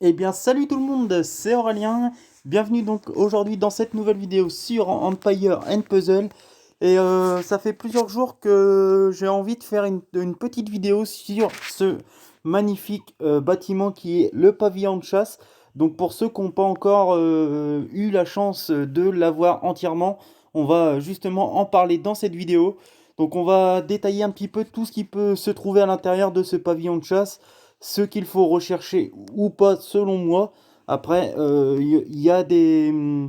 Eh bien, salut tout le monde, c'est Aurélien. Bienvenue donc aujourd'hui dans cette nouvelle vidéo sur Empire and Puzzle. Et ça fait plusieurs jours que j'ai envie de faire une petite vidéo sur ce magnifique bâtiment qui est le pavillon de chasse. Donc pour ceux qui n'ont pas encore eu la chance de l'avoir entièrement, on va justement en parler dans cette vidéo. Donc on va détailler un petit peu tout ce qui peut se trouver à l'intérieur de ce pavillon de chasse, ce qu'il faut rechercher ou pas selon moi. Après, il y a des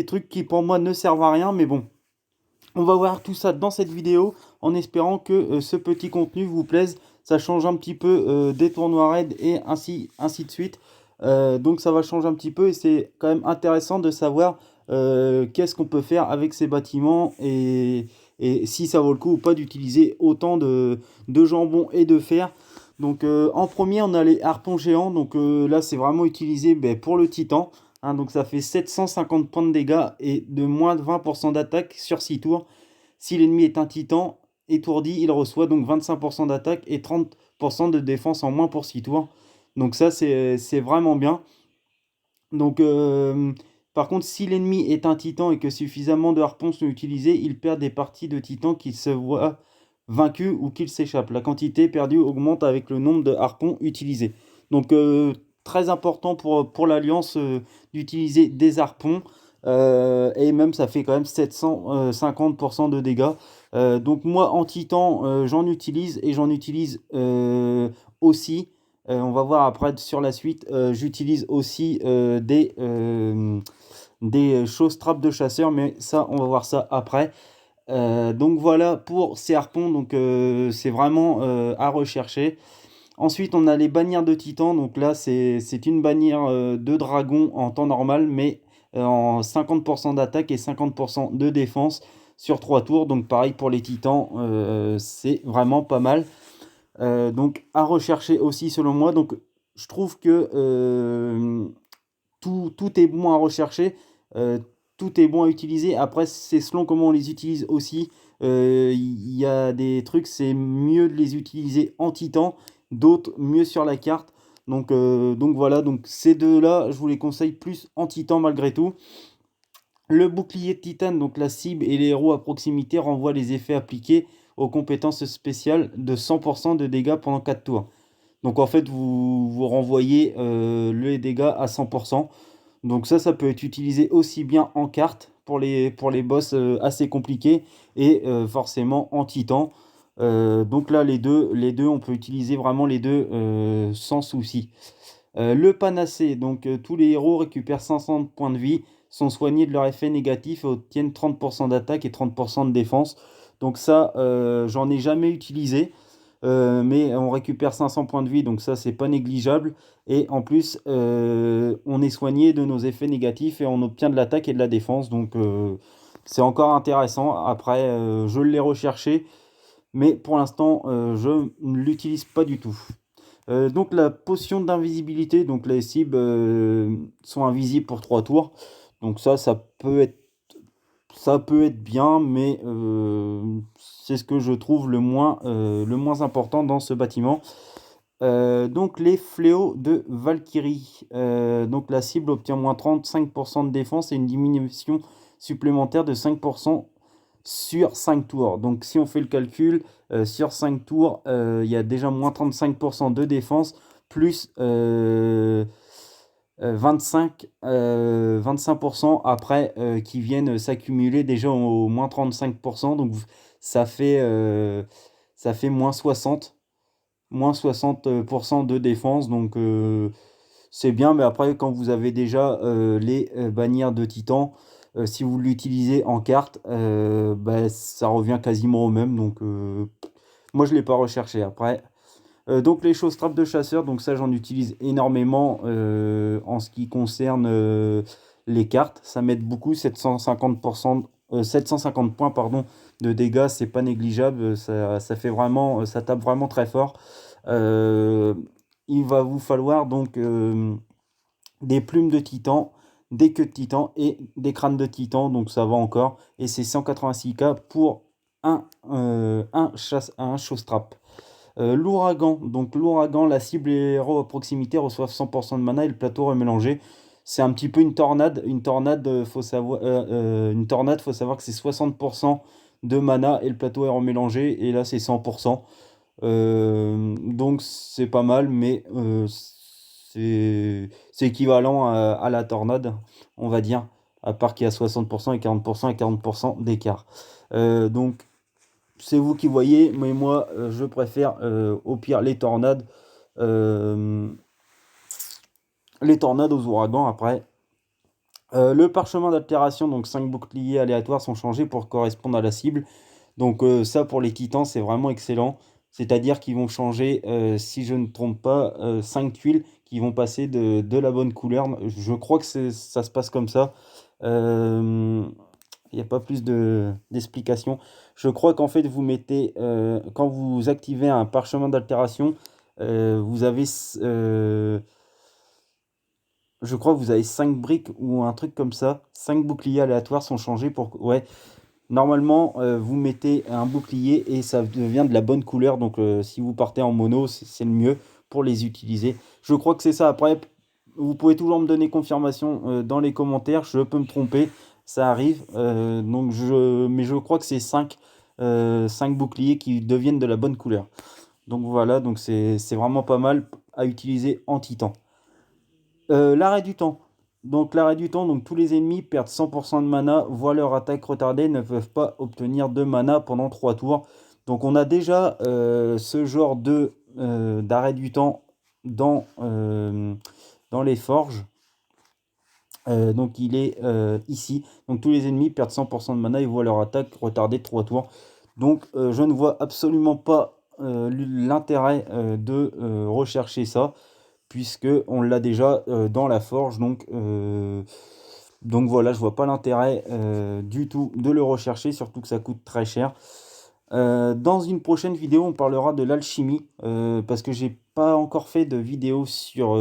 trucs qui pour moi ne servent à rien, mais bon, on va voir tout ça dans cette vidéo en espérant que ce petit contenu vous plaise. Ça change un petit peu des tournois raids et ainsi de suite. Donc ça va changer un petit peu et c'est quand même intéressant de savoir qu'est-ce qu'on peut faire avec ces bâtiments et si ça vaut le coup ou pas d'utiliser autant de jambon et de fer. Donc en premier on a les harpons géants. Donc là c'est vraiment utilisé pour le titan. Hein, donc ça fait 750 points de dégâts et de moins de 20% d'attaque sur 6 tours. Si l'ennemi est un titan étourdi, il reçoit donc 25% d'attaque et 30% de défense en moins pour 6 tours. Donc ça, c'est vraiment bien. Donc, par contre, si l'ennemi est un titan et que suffisamment de harpons sont utilisés, il perd des parties de titan qu'il se voit vaincu ou qu'il s'échappe. La quantité perdue augmente avec le nombre de harpons utilisés. Donc, très important pour l'Alliance d'utiliser des harpons. Et même ça fait quand même 750% de dégâts. Donc moi en titan j'en utilise et j'en utilise aussi. On va voir après sur la suite. J'utilise aussi des choses trappes de chasseurs, mais ça on va voir ça après. Donc voilà pour ces harpons, donc c'est vraiment à rechercher. Ensuite, on a les bannières de titan. Donc là, c'est une bannière de dragon en temps normal, mais en 50% d'attaque et 50% de défense sur 3 tours. Donc pareil pour les titans, c'est vraiment pas mal. Donc à rechercher aussi selon moi. Donc je trouve que tout est bon à rechercher, tout est bon à utiliser. Après, c'est selon comment on les utilise aussi. Il y a des trucs, c'est mieux de les utiliser en titan, d'autres mieux sur la carte. Donc voilà, donc ces deux-là, je vous les conseille plus en titan malgré tout. Le bouclier de titane, donc la cible et les héros à proximité renvoient les effets appliqués aux compétences spéciales de 100% de dégâts pendant 4 tours. Donc en fait, vous renvoyez les dégâts à 100%. Donc ça peut être utilisé aussi bien en carte pour les boss assez compliqués et forcément en titan. Donc là, les deux, on peut utiliser vraiment les deux sans souci. Le panacée, donc tous les héros récupèrent 500 points de vie, sont soignés de leur effet négatif et obtiennent 30% d'attaque et 30% de défense. Donc ça, j'en ai jamais utilisé. Mais on récupère 500 points de vie, donc ça c'est pas négligeable. Et en plus, on est soigné de nos effets négatifs et on obtient de l'attaque et de la défense. Donc c'est encore intéressant. Après, je l'ai recherché, mais pour l'instant, je ne l'utilise pas du tout. Donc la potion d'invisibilité, donc les cibles sont invisibles pour 3 tours. Donc ça peut être bien, mais c'est ce que je trouve le moins important dans ce bâtiment. Donc les fléaux de Valkyrie. Donc la cible obtient moins 35% de défense et une diminution supplémentaire de 5% sur 5 tours. Donc si on fait le calcul, sur 5 tours, il y a déjà moins 35% de défense, plus 25% après qui viennent s'accumuler déjà au moins 35%. Donc ça fait, euh, ça fait moins 60% de défense. Donc c'est bien, mais après quand vous avez déjà les bannières de titan, si vous l'utilisez en carte, ça revient quasiment au même. Donc moi je ne l'ai pas recherché après. Donc les choses trappes de chasseur, donc ça j'en utilise énormément en ce qui concerne les cartes. Ça m'aide beaucoup, 750 points pardon, de dégâts, c'est pas négligeable. Ça fait vraiment, ça tape vraiment très fort. Euh, il va vous falloir donc des plumes de titan, des queues de titan et des crânes de titan, donc ça va encore. Et c'est 186k pour un chasse, un show strap. L'ouragan, donc l'ouragan, la cible et les héros à proximité reçoivent 100% de mana et le plateau remélangé. C'est un petit peu une tornade. Une tornade, faut savoir que c'est 60% de mana et le plateau est remélangé. Et là, c'est 100%. Donc c'est pas mal, mais c'est équivalent à la tornade, on va dire. À part qu'il y a 60% et 40% et 40% d'écart. Donc c'est vous qui voyez, mais moi je préfère au pire euh, les tornades aux ouragans après. Le parchemin d'altération, donc 5 boucliers aléatoires sont changés pour correspondre à la cible. Donc ça pour les titans c'est vraiment excellent. C'est-à-dire qu'ils vont changer, si je ne trompe pas, 5 tuiles qui vont passer de la bonne couleur. Je crois que ça se passe comme ça. Il n'y a pas plus d'explication. Je crois qu'en fait, vous mettez, quand vous activez un parchemin d'altération, vous avez, je crois que vous avez 5 briques ou un truc comme ça. 5 boucliers aléatoires sont changés pour... Ouais, normalement, vous mettez un bouclier et ça devient de la bonne couleur. Donc, si vous partez en mono, c'est le mieux pour les utiliser. Je crois que c'est ça. Après, vous pouvez toujours me donner confirmation dans les commentaires. Je peux me tromper. Ça arrive. Mais je crois que c'est 5 boucliers qui deviennent de la bonne couleur. Donc voilà, donc c'est vraiment pas mal à utiliser en titan. L'arrêt du temps. Donc l'arrêt du temps, donc tous les ennemis perdent 100% de mana, voient leur attaque retardée, ne peuvent pas obtenir de mana pendant 3 tours. Donc on a déjà ce genre d'arrêt du temps dans les forges. Donc il est ici. Donc tous les ennemis perdent 100% de mana et voient leur attaque retardée de 3 tours. Donc je ne vois absolument pas l'intérêt de rechercher ça puisque on l'a déjà dans la forge. Donc voilà, je vois pas l'intérêt du tout de le rechercher, surtout que ça coûte très cher. Dans une prochaine vidéo, on parlera de l'alchimie, parce que j'ai pas encore fait de vidéo sur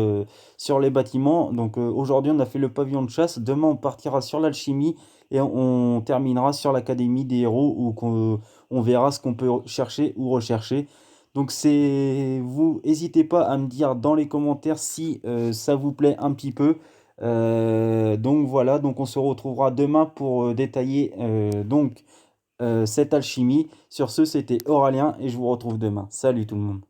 les bâtiments. Donc aujourd'hui, on a fait le pavillon de chasse. Demain, on partira sur l'alchimie et on terminera sur l'académie des héros où on verra ce qu'on peut chercher ou rechercher. Donc c'est vous, n'hésitez pas à me dire dans les commentaires si ça vous plaît un petit peu. Donc voilà, donc on se retrouvera demain pour détailler cette alchimie. Sur ce, c'était Aurélien et je vous retrouve demain. Salut tout le monde.